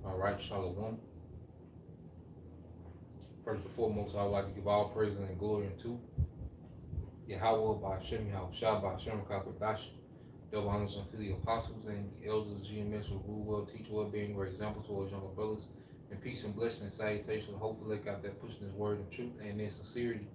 All right, Shalom. First and foremost, I would like to give all praise and glory unto Yahweh by Hashem, Yahweh by Hashem, Kakwadash. Double honors unto the apostles and the elders of GMS who rule well, teach well, being great examples to our younger brothers. And peace and blessing and salutation. Hopefully, they got that pushing his word and truth and in sincerity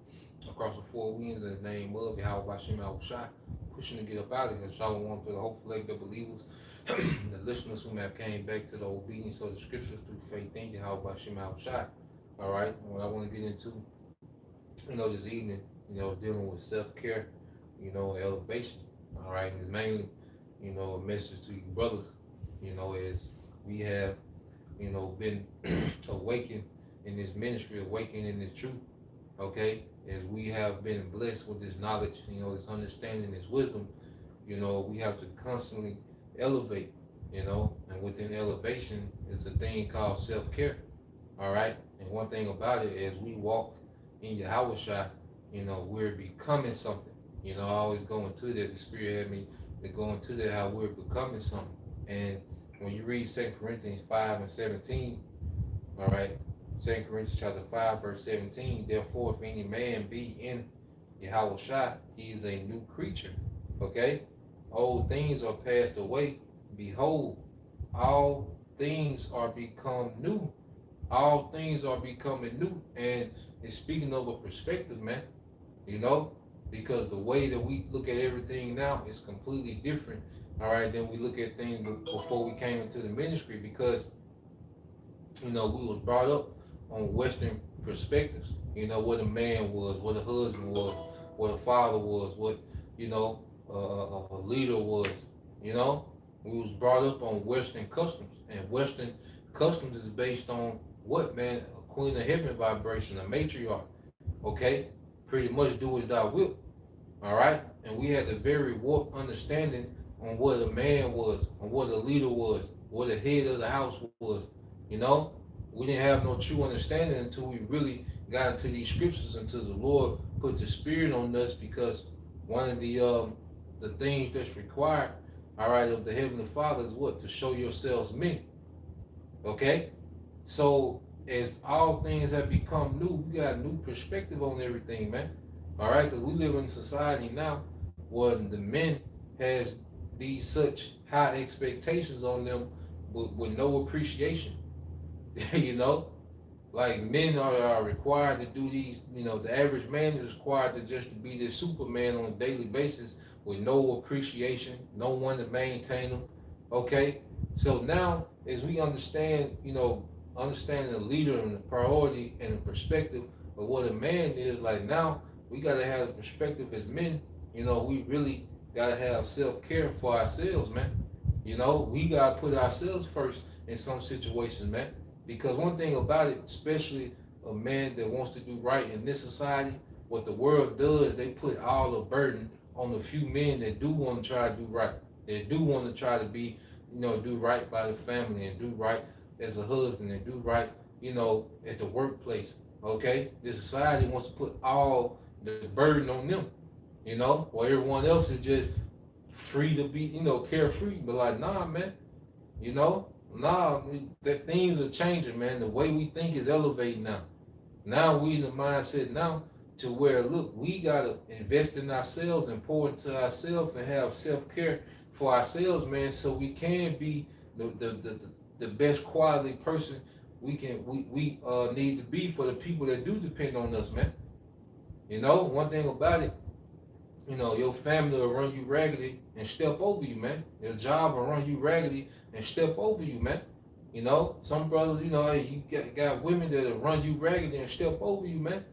across the four winds in the name of Yahweh by Hashem, Yahweh pushing to get up out of here. Shalom to the hopeful the believers, the listeners who have came back to the obedience of the scriptures through faith in Yahweh by Hashem, Yahweh. All right, what I want to get into, this evening, dealing with self-care, elevation. All right, and it's mainly, a message to you brothers, as we have, been awakened in this ministry, awakened in this truth, okay, as we have been blessed with this knowledge, this understanding, this wisdom, we have to constantly elevate, and within elevation is a thing called self-care, all right, and one thing about it, as we walk in Yahweh Shai, we're becoming something. I always go into that. The Spirit had me to go into that, how we're becoming something. And when you read 2 Corinthians 5 and 17, all right, 2 Corinthians chapter 5, verse 17, therefore, if any man be in Yahweh Shai, he is a new creature. Okay? Old things are passed away. Behold, all things are become new. All things are becoming new. And it's speaking of a perspective, man. Because the way that we look at everything now is completely different, all right, than we look at things before we came into the ministry, because, we was brought up on Western perspectives, what a man was, what a husband was, what a father was, what, a leader was, we was brought up on Western customs, and Western customs is based on what, man? A queen of heaven vibration, a matriarch, okay? Pretty much do as thou wilt, all right? And we had a very warped understanding on what a man was, on what a leader was, what the head of the house was, We didn't have no true understanding until we really got into these scriptures, until the Lord put the Spirit on us, because one of the things that's required, all right, of the Heavenly Father is what? To show yourselves men, okay? So, as all things have become new, we got a new perspective on everything, man. All right, because we live in a society now where the men has these such high expectations on them with no appreciation. Like men are required to do these. The average man is required to be this Superman on a daily basis with no appreciation, no one to maintain them. Okay, so now as we understand, understanding the leader and the priority and the perspective of what a man is, like now we got to have a perspective as men. We really got to have self-care for ourselves, man. We got to put ourselves first in some situations, man. Because one thing about it, especially a man that wants to do right in this society, what the world does, they put all the burden on the few men that do want to try to do right. They do want to try to be, do right by the family and do right as a husband and do right, at the workplace. Okay? This society wants to put all the burden on them, while everyone else is just free to be, carefree. But like, nah, man, nah, that things are changing, man. The way we think is elevating now. Now we in the mindset now to where, look, we got to invest in ourselves and pour into ourselves and have self-care for ourselves, man, so we can be the best quality person we need to be for the people that do depend on us, man. One thing about it, your family will run you raggedy and step over you, man. Your job will run you raggedy and step over you, man. Some brothers, hey, you got women that'll run you raggedy and step over you, man.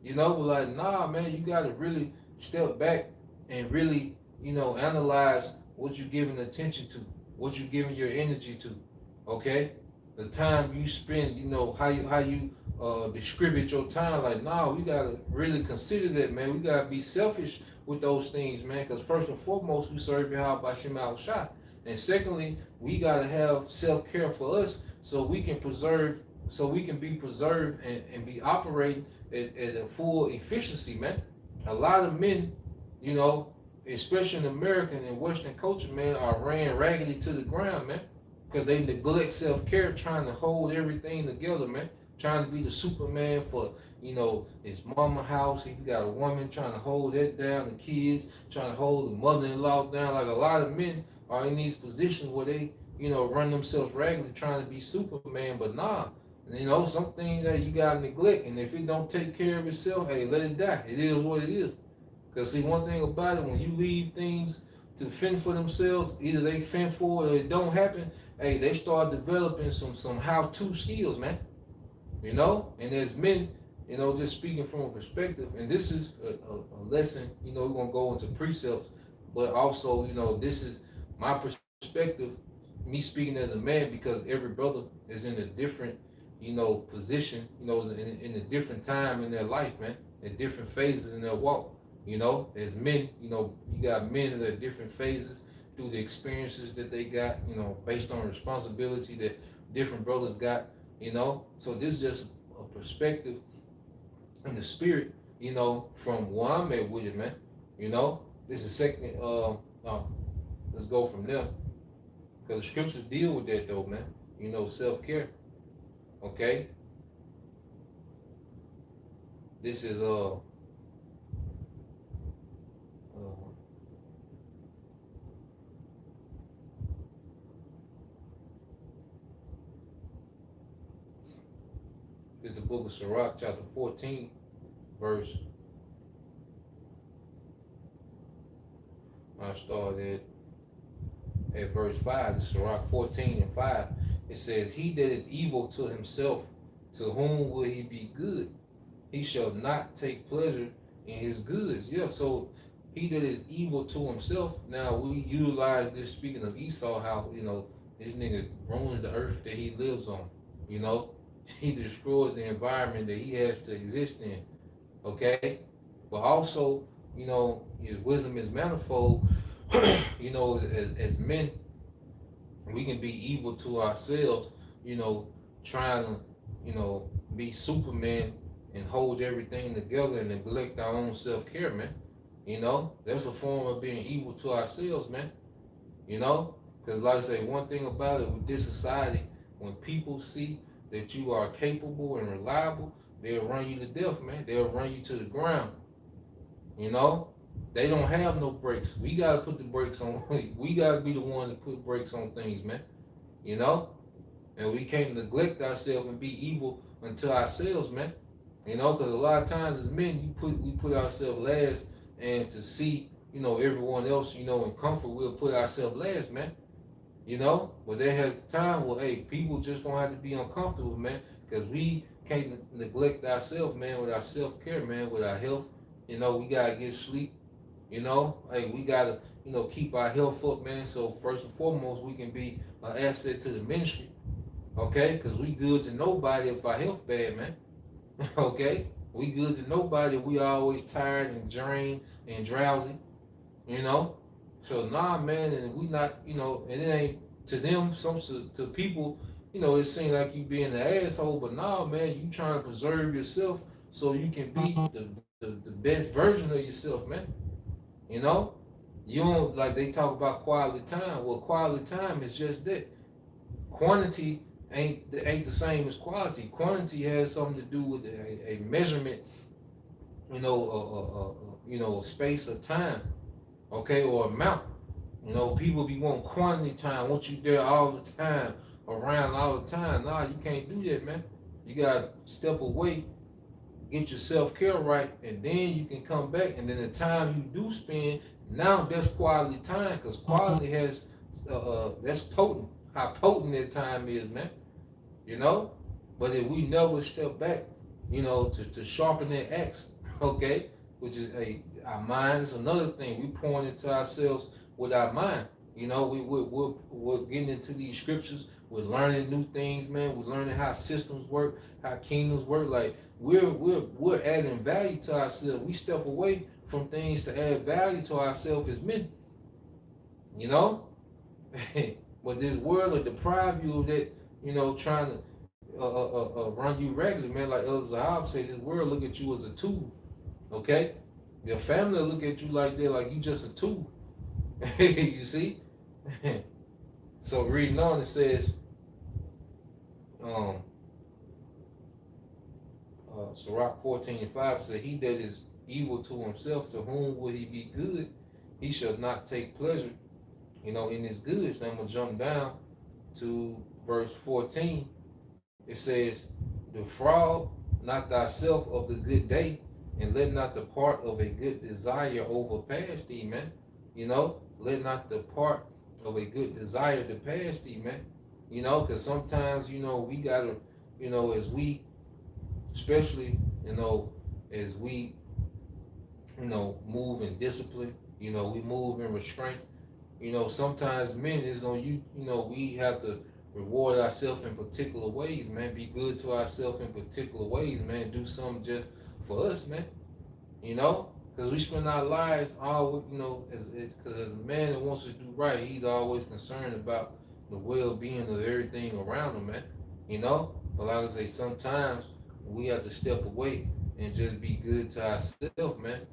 Like, nah, man, you got to really step back and really, analyze what you're giving attention to, what you're giving your energy to, okay? The time you spend, how you distribute your time. Like, nah, we got to really consider that, man. We got to be selfish with those things, man, because first and foremost, we serve Yahweh by Shem Al Shai. And secondly, we got to have self-care for us so we can be preserved and be operating at a full efficiency, man. A lot of men, especially in American and Western culture, man, are ran raggedy to the ground, man. because they neglect self-care, trying to hold everything together, man. Trying to be the Superman for, his mama house. If you got a woman trying to hold that down, the kids, trying to hold the mother-in-law down. Like a lot of men are in these positions where they, run themselves ragged trying to be Superman, but nah. Some things that you gotta neglect, and if it don't take care of itself, hey, let it die. It is what it is. Cause see, one thing about it, when you leave things to fend for themselves, either they fend for it or it don't happen. Hey, they start developing some how-to skills, man. And as men, just speaking from a perspective, and this is a lesson. We're gonna go into precepts, but also, this is my perspective. Me speaking as a man, because every brother is in a different, position. In a different time in their life, man. In different phases in their walk. As men, you got men that are different phases through the experiences that they got, based on responsibility that different brothers got, So this is just a perspective in the spirit, from where I'm at with it, man. This is second, let's go from there. Because the scriptures deal with that though, man. Self-care. Okay? This is is the book of Sirach, chapter 14, verse. I started at verse 5. This is Sirach 14 and 5. It says, "He that is evil to himself, to whom will he be good? He shall not take pleasure in his goods." Yeah, so he that is evil to himself. Now we utilize this, speaking of Esau, how this nigga ruins the earth that he lives on. He destroys the environment that he has to exist in. Okay? But also, his wisdom is manifold. As men, we can be evil to ourselves, trying to, be Superman and hold everything together and neglect our own self-care, man. That's a form of being evil to ourselves, man. Because like I say, one thing about it with this society, when people see that you are capable and reliable, they'll run you to death, man. They'll run you to the ground. They don't have no brakes. We gotta put the brakes on. We gotta be the one to put brakes on things, man. And we can't neglect ourselves and be evil unto ourselves, man. Because a lot of times as men, we put ourselves last, and to see, everyone else, in comfort, we'll put ourselves last, man. But there has the time where, hey, people just gonna have to be uncomfortable, man, because we can't neglect ourselves, man, with our self-care, man, with our health. We gotta get sleep. Hey, we gotta, keep our health up, man. So first and foremost, we can be an asset to the ministry, okay? Because we good to nobody if our health bad, man. Okay? We good to nobody if we always tired and drained and drowsy, So nah, man, and we not, and it ain't to them. To people, it seems like you being an asshole, but nah, man, you trying to preserve yourself so you can be the best version of yourself, man. You don't, like they talk about quality time. Well, quality time is just that. Quantity ain't the same as quality. Quantity has something to do with a measurement, a space of time, okay, or amount. People be wanting quantity time, want you there all the time, around all the time. Nah, you can't do that, man. You gotta step away, get your self-care right, and then you can come back. And then the time you do spend, now that's quality time, because quality has, that's potent. How potent that time is, man. But if we never step back, to sharpen that axe, okay, which is our mind is another thing. We point into ourselves with our mind. We're getting into these scriptures. We're learning new things, man. We're learning how systems work, how kingdoms work. Like we're adding value to ourselves. We step away from things to add value to ourselves as men. But this world will deprive you of that. Trying to run you regularly, man. Like Elder Zahab say, this world look at you as a tool. Okay, your family look at you like that, like you just a tool. You see. So reading on, it says, um, Sirach 14:5 said, "He that is evil to himself, to whom will he be good? He shall not take pleasure, in his goods." Now I'm gonna jump down to verse 14. It says, "Defraud not thyself of the good day, and let not the part of a good desire overpass thee, man." Let not the part of a good desire to pass thee, man. Because sometimes, we gotta, as we, especially, as we, move in discipline, we move in restraint. Sometimes men is on you, we have to reward ourselves in particular ways, man. Be good to ourselves in particular ways, man. Do something just for us, man. Because we spend our lives all, because as a man that wants to do right, he's always concerned about the well-being of everything around him, man. But like I say, sometimes we have to step away and just be good to ourselves, man.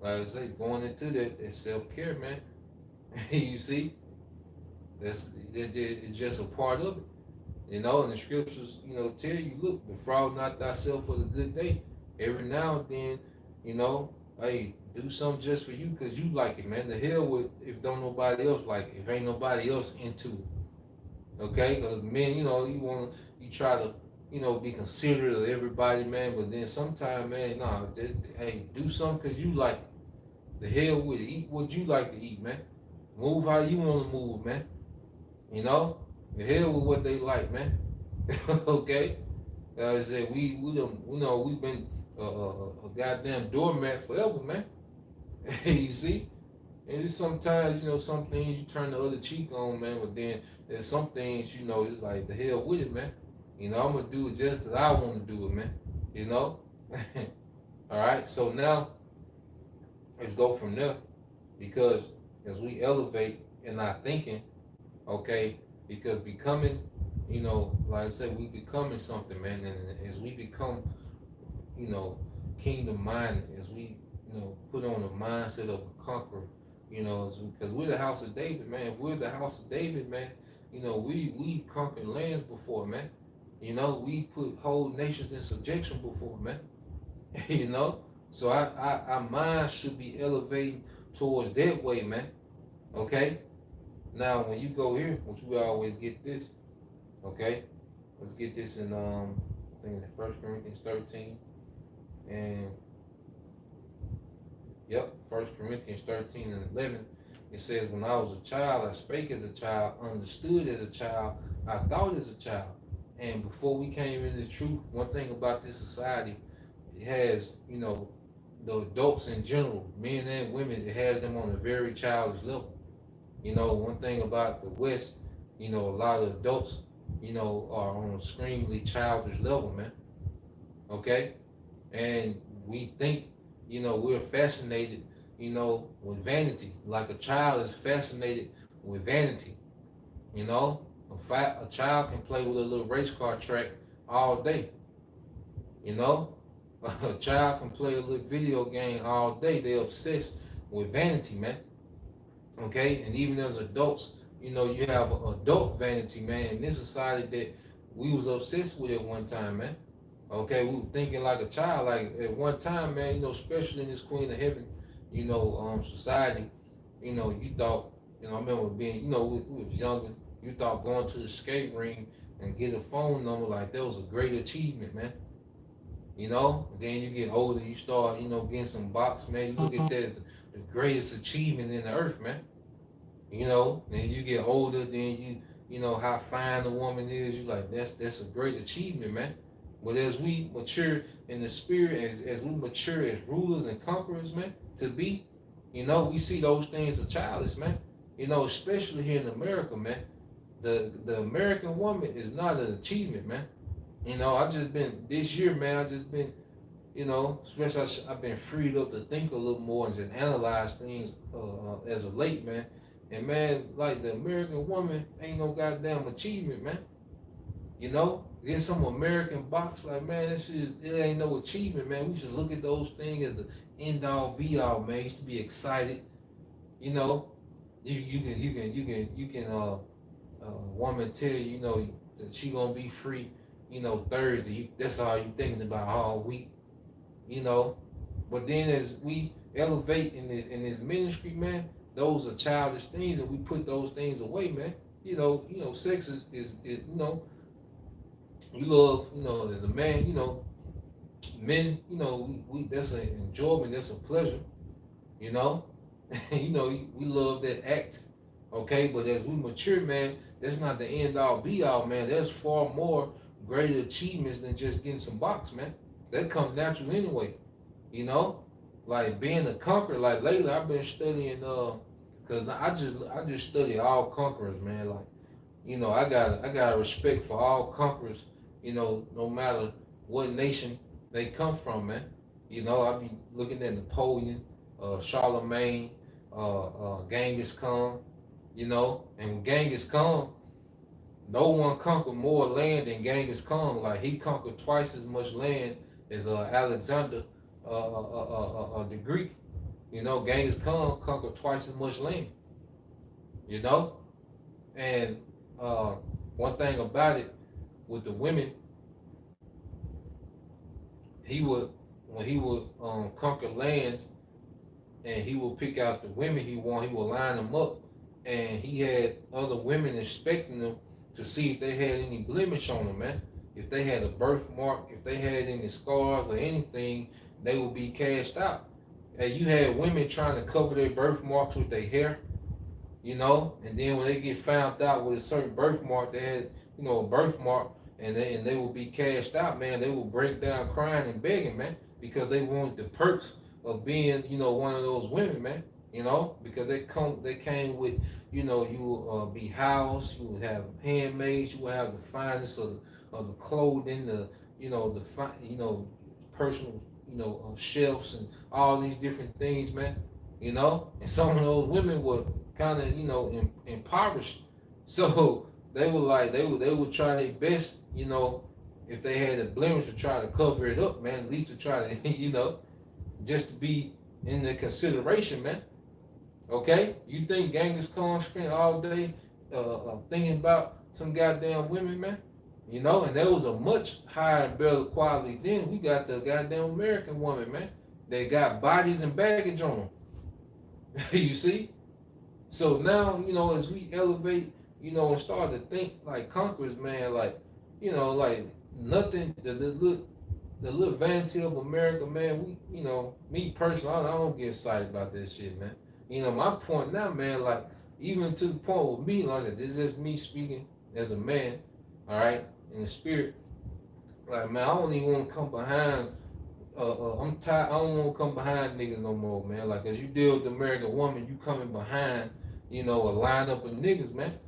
Like I say, going into that self-care, man. You see, it's just a part of it. And the scriptures, tell you, look, defraud not thyself for the good day. Every now and then, hey, do something just for you because you like it, man. The hell with if don't nobody else like it, if ain't nobody else into it. Okay? Because men, you try to, be considerate of everybody, man. But then sometimes, man, nah, hey, do something because you like it. The hell with it. Eat what you like to eat, man. Move how you want to move, man. The hell with what they like, man. Okay? I said we've been a goddamn doormat forever, man. You see? And it's sometimes, some things you turn the other cheek on, man, but then there's some things, it's like the hell with it, man. I'm gonna do it just because I want to do it, man. You know? All right, so now let's go from there because as we elevate in our thinking, okay, because becoming, like I said, we becoming something, man, and as we become, kingdom minded, as we, put on the mindset of a conqueror, because we're the house of David, man. If we're the house of David, man, we've conquered lands before, man. We've put whole nations in subjection before, man. you know. So our mind should be elevating towards that way, man. Okay. Now, when you go here, which we always get this, okay. Let's get this in I think it's 1 Corinthians 13 and yep, 1 Corinthians 13 and 11. It says, "When I was a child, I spake as a child, understood as a child, I thought as a child." And before we came into the truth, one thing about this society, it has, the adults in general, men and women, it has them on a very childish level. One thing about the West, a lot of adults, are on a extremely childish level, man. Okay? And we think, we're fascinated, with vanity. Like a child is fascinated with vanity. A child can play with a little race car track all day. You know, a child can play a little video game all day. They're obsessed with vanity, man. Okay, and even as adults, you have adult vanity, man. In this society that we was obsessed with at one time, man. Okay, we were thinking like a child, like at one time, man. Especially in this Queen of Heaven, society. You thought, I remember being, we was younger. You thought going to the skate ring and get a phone number like that was a great achievement, man. Then you get older, you start, getting some box, man. You look at that as the greatest achievement in the earth, man. Then you get older, then how fine the woman is. You like that's a great achievement, man. But as we mature in the spirit, as we mature as rulers and conquerors, man, to be, we see those things as childish, man. Especially here in America, man. The American woman is not an achievement, man. I just been this year, man. I just been, especially I've been freed up to think a little more and just analyze things as of late, man. And man, like the American woman ain't no goddamn achievement, man. Get some American box, like man, it ain't no achievement, man. We should look at those things as the end all be all, man. You should be excited, you can woman tell you, you know, that she gonna be free, you know, Thursday. That's all you thinking about all week, you know. But then as we elevate in this ministry, man, those are childish things, and we put those things away, man. Sex is you love, as a man, men, we that's an enjoyment, that's a pleasure, you know. We love that act, okay. But as we mature, man, that's not the end all be all, man. There's far more greater achievements than just getting some box, man. That comes natural anyway, you know. Like being a conqueror. Like lately, I've been studying, cause I just study all conquerors, man. Like, I got a respect for all conquerors, no matter what nation they come from, man. I be looking at Napoleon, Charlemagne, Genghis Khan, and when Genghis Khan, no one conquered more land than Genghis Khan. Like he conquered twice as much land as Alexander, the Greek. Genghis Khan conquered twice as much land. You know, and uh, one thing about it with the women, he would when he would conquer lands, and he would pick out the women he want. He would line them up, and he had other women inspecting them to see if they had any blemish on them, man. If they had a birthmark, if they had any scars or anything, they would be cast out. And you had women trying to cover their birthmarks with their hair, and then when they get found out with a certain birthmark, they had, a birthmark, and they will be cast out, man. They will break down crying and begging, man, because they wanted the perks of being, one of those women, man. Because they came with, you will be housed, you would have handmaids, you would have the finest of the clothing, personal, shelves and all these different things, man. And some of those women were kind of, impoverished, so they would try their best, if they had a blemish to try to cover it up, man. At least to try to, just to be in the consideration, man. Okay, you think Genghis Khan spent all day thinking about some goddamn women, man? And there was a much higher and better quality then. We got the goddamn American woman, man. They got bodies and baggage on them. You see? So now, as we elevate, and start to think like conquerors, man, like, like nothing, the little vanity of America, man, me personally, I don't get excited about this shit, man. My point now, man, like, even to the point with me, like I said, this is me speaking as a man, all right, in the spirit. Like, man, I don't even want to come behind, I'm tired, I don't want to come behind niggas no more, man. Like, as you deal with the American woman, you coming behind, a lineup of niggas, man.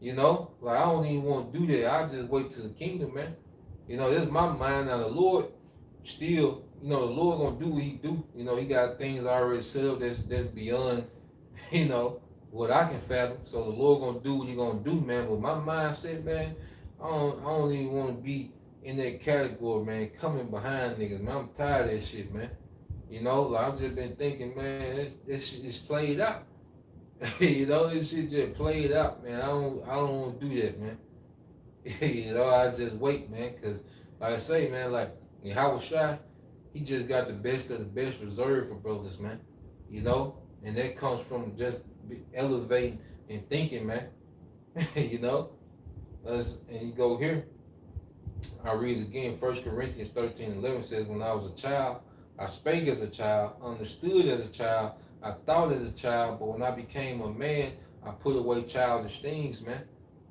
Like, I don't even want to do that. I just wait to the kingdom, man. This is my mind. Now the Lord still, the Lord gonna do what he do. He got things already set up that's beyond, what I can fathom. So the Lord gonna do what he gonna do, man. But my mindset, man, I don't even want to be in that category, man. Coming behind niggas, man. I'm tired of that shit, man. Like I've just been thinking, man, this shit is played out. This shit just played out, man. I don't want to do that, man. I just wait, man, because like I say, man, like Howard Shy, he just got the best of the best reserved for brothers, man. And that comes from just elevating and thinking, man. you know, and you go here. I read again. 1 Corinthians 13:11 says, "When I was a child, I spake as a child, understood as a child, I thought as a child, but when I became a man, I put away childish things, man."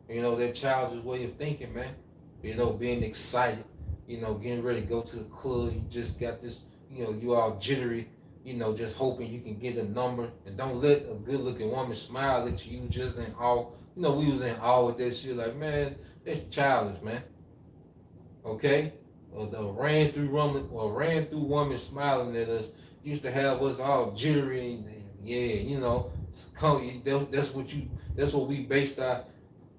That childish way of thinking, man. Being excited, getting ready to go to the club. You just got this, you all jittery, just hoping you can get a number. And don't let a good looking woman smile at you just in awe. We was in awe with that shit. Like, man, that's childish, man. Okay? Or ran through woman smiling at us used to have us all jittery and yeah, that's what we based our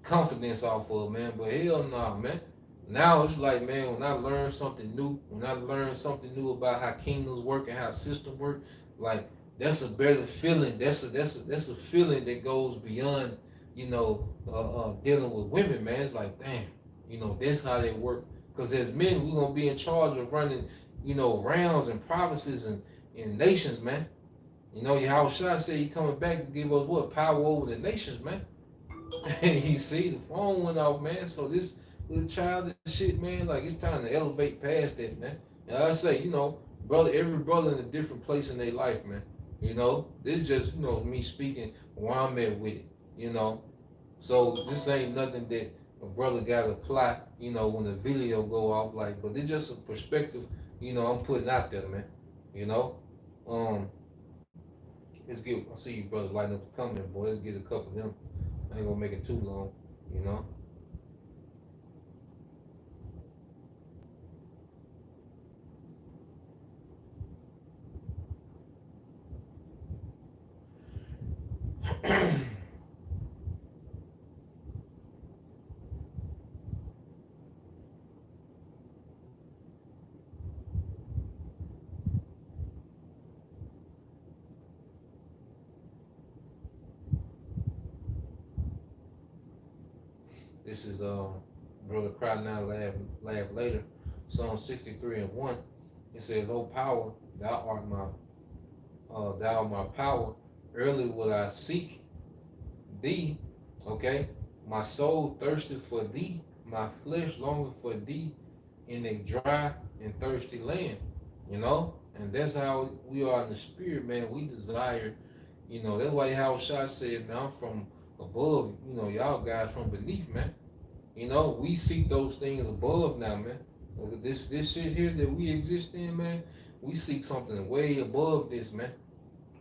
confidence off of, man. But hell nah, man. Now it's like, man, when I learn something new, about how kingdoms work and how systems work, like that's a better feeling. That's a feeling that goes beyond dealing with women, man. It's like, damn, that's how they work. Because as men, we're gonna be in charge of running, rounds and provinces and nations, man. Yahweh Shai said he coming back to give us what? Power over the nations, man. And you see, the phone went off, man. So this little childish shit, man, like it's time to elevate past that, man. And I say, brother, every brother in a different place in their life, man. This is just, me speaking where I'm at with it, you know. So this ain't nothing that a brother got to apply, when the video go off, like, but it's just a perspective, I'm putting out there, man. You know, um, let's get. I see you brothers lighting up the comment, boy. Let's get a couple of them. I ain't gonna make it too long, you know. This is brother cry now, laugh later. Psalm 63:1. It says, "O power, thou art my power. Early will I seek thee." Okay, my soul thirsted for thee, my flesh longing for thee in a dry and thirsty land. And that's how we are in the spirit, man. We desire, that's why how Shah said, man, I'm from above, y'all guys from beneath, man. We seek those things above now, man. This shit here that we exist in, man, we seek something way above this, man.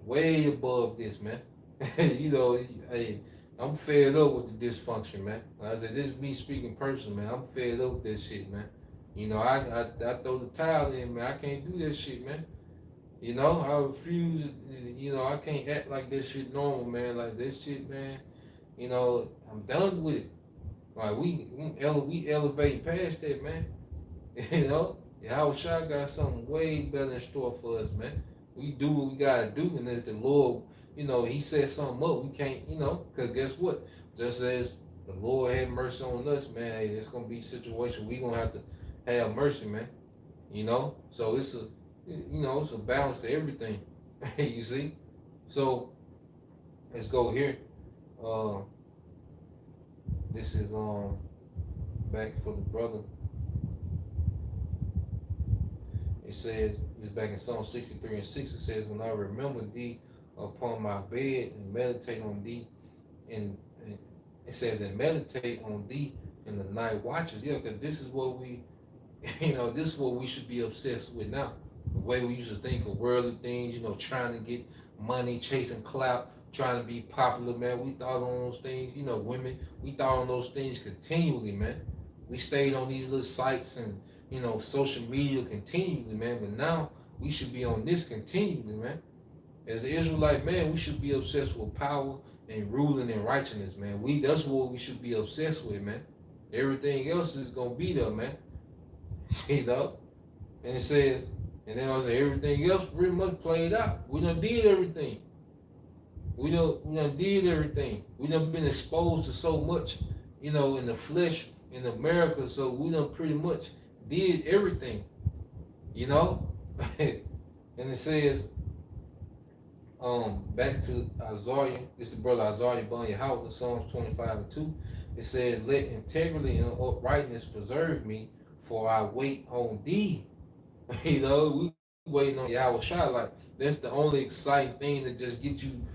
Way above this, man. Hey, I'm fed up with the dysfunction, man. Like I said, this is me speaking personally, man. I'm fed up with this shit, man. I throw the towel in, man. I can't do that shit, man. I refuse. I can't act like this shit normal, man. Like this shit, man. I'm done with it. Like we elevate past that, man. How Shah got something way better in store for us, man. We do what we gotta do, and if the Lord, He set something up, we can't, because guess what? Just as the Lord had mercy on us, man, it's gonna be a situation we gonna have to have mercy, man. So it's a balance to everything. You see? So let's go here. Uh, this is back for the brother. It says, it's back in Psalm 63:6. It says, "When I remember thee upon my bed and meditate on thee," and it says, "and meditate on thee in the night watches." Yeah, because this is what we, this is what we should be obsessed with now. The way we used to think of worldly things, trying to get money, chasing clout, trying to be popular, man. We thought on those things, women, we thought on those things continually, man. We stayed on these little sites and, social media continually, man. But now we should be on this continually, man. As an Israelite, man, we should be obsessed with power and ruling and righteousness, man. That's what we should be obsessed with, man. Everything else is gonna be there, man. And it says, and then I say everything else pretty much played out. We done did everything. We done did everything. We done been exposed to so much, in the flesh in America. So we done pretty much did everything, and it says, back to Isaiah. It's the brother Isaiah Banya Howard, Psalms 25:2. It says, "Let integrity and uprightness preserve me, for I wait on thee." We waiting on Yahweh Shai. Like that's the only exciting thing that just get you,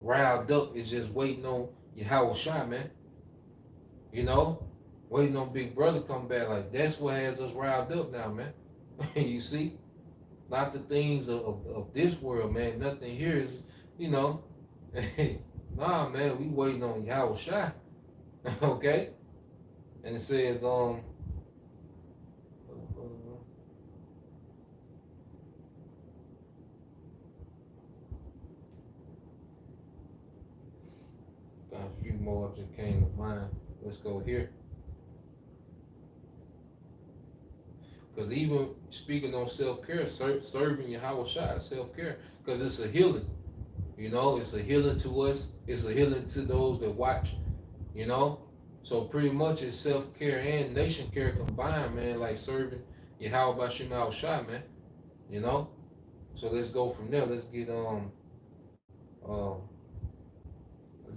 riled up is just waiting on Yahweh Shai, man. Waiting on Big Brother come back. Like that's what has us riled up now, man. You see, not the things of this world, man. Nothing here is, you know, nah, man. We waiting on Yahweh Shai, okay? And it says, got a few more that came to mind. Let's go here. Because even speaking on self-care, serving Yahweh Shai is self-care. Because it's a healing. You know, it's a healing to us. It's a healing to those that watch. You know, so pretty much it's self care and nation care combined, man. Like serving Yahweh Bashim Al Shai, man. You know, so let's go from there. Uh, let's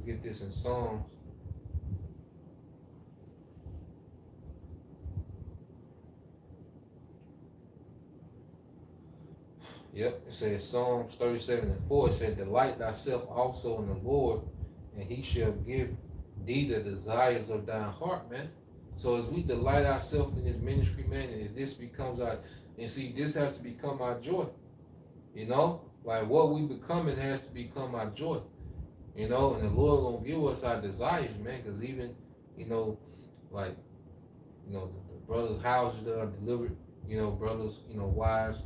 get this in Psalms. Yep, it says Psalms 37:4. It said, "Delight thyself also in the Lord, and He shall give thee the desires of thine heart," man. So as we delight ourselves in this ministry, man, and this becomes our, and see, this has to become our joy. You know, like what we become, it has to become our joy. You know, and the Lord gonna give us our desires, man. Because even, you know, like, the brothers' houses that are delivered, brothers, wives,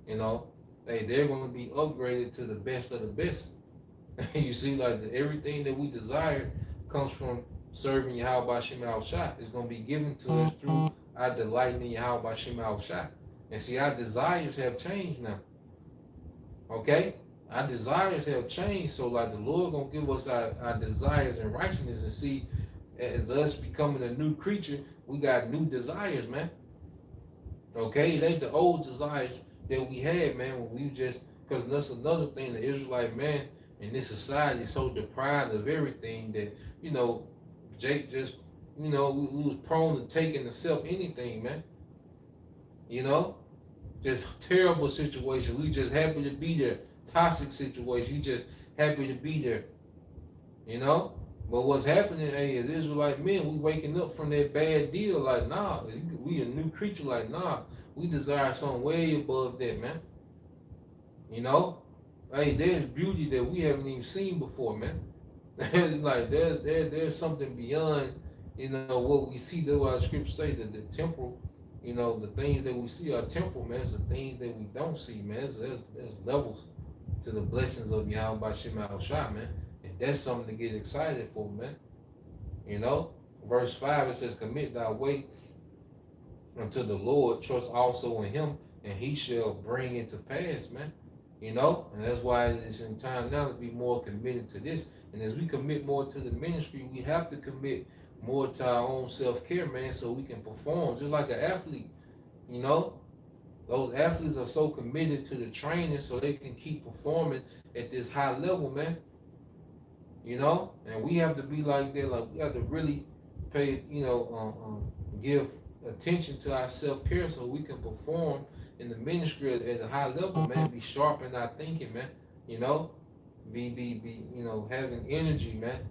you know, they're gonna be upgraded to the best of the best. You see, like everything that we desire comes from serving Yahweh Shem Al Shai. It's gonna be given to us through our delight in Yahweh Shem Al Shai. And see, our desires have changed now. Okay? Our desires have changed. So like the Lord gonna give us our desires and righteousness, and see, as us becoming a new creature, we got new desires, man. Okay? It ain't the old desires that we had, man, when we just, because that's another thing, the Israelite man in this society is so deprived of everything that, Jake just, we was prone to taking to self anything, man. You know? Just terrible situation. We just happy to be there. Toxic situation. You just happy to be there. You know? But what's happening, hey, as Israelite men, we waking up from that bad deal. Like, nah, we a new creature. Like, nah, we desire something way above that, man. You know? Hey, there's beauty that we haven't even seen before, man. Like, there's something beyond, what we see. That's why the scripture say that the temporal, the things that we see are temporal, man. It's the things that we don't see, man. There's levels to the blessings of Yahweh Shem Al Shai, man. And that's something to get excited for, man. You know? Verse 5, it says, "Commit thy way unto the Lord, trust also in him, and he shall bring it to pass," man. You know? And that's why it's in time now to be more committed to this. And as we commit more to the ministry, we have to commit more to our own self-care, man, so we can perform just like an athlete. You know, those athletes are so committed to the training so they can keep performing at this high level, man. You know, and we have to be like that. Like, we have to really pay, give attention to our self-care so we can perform in the ministry at a high level, man. Be sharp in our thinking, man. You know, be having energy, man.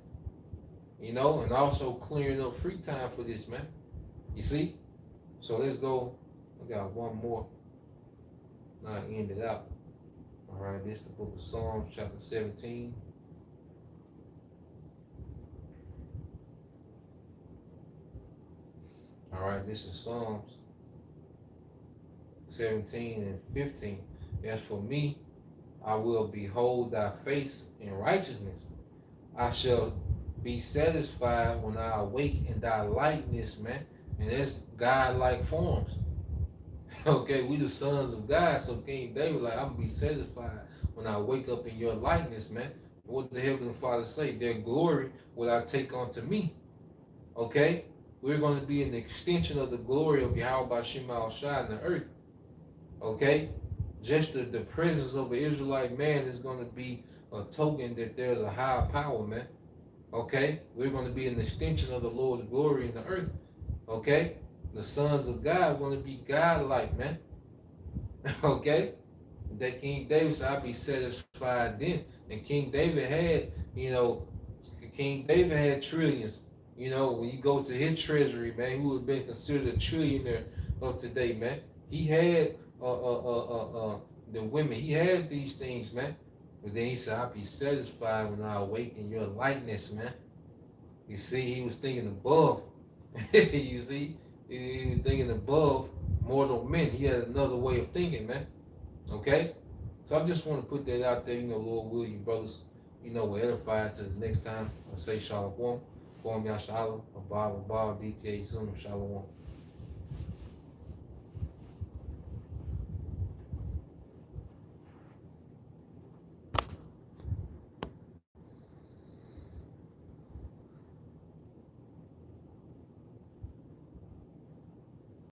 And also clearing up free time for this, man. You see? So let's go. I got one more. Now I end it out. All right, this is the book of Psalms, chapter 17. All right, this is Psalms 17 and 15. "As for me, I will behold thy face in righteousness. I shall be satisfied when I awake in thy likeness," man. And that's God-like forms. Okay, we the sons of God, so King David, like, I'm gonna be satisfied when I wake up in your likeness, man. What the Heavenly Father say? Their glory will I take unto me. Okay? We're going to be an extension of the glory of Yahweh Shem Al Shai in the earth. Okay? Just the presence of an Israelite man is going to be a token that there's a higher power, man. Okay? We're going to be an extension of the Lord's glory in the earth. Okay? The sons of God are going to be God-like, man. Okay? That King David said, "I'll be satisfied then." And King David had, King David had trillions. When you go to his treasury, man, he would have been considered a trillionaire of today, man. He had the women. He had these things, man. But then he said, "I'll be satisfied when I awaken your likeness," man. You see, he was thinking above. You see, he was thinking above mortal men. He had another way of thinking, man. Okay? So I just want to put that out there. Lord will, you brothers, we're edified to the next time. I say Shalom. Form Yashalom. Abba, DTA Zoom. Shalom.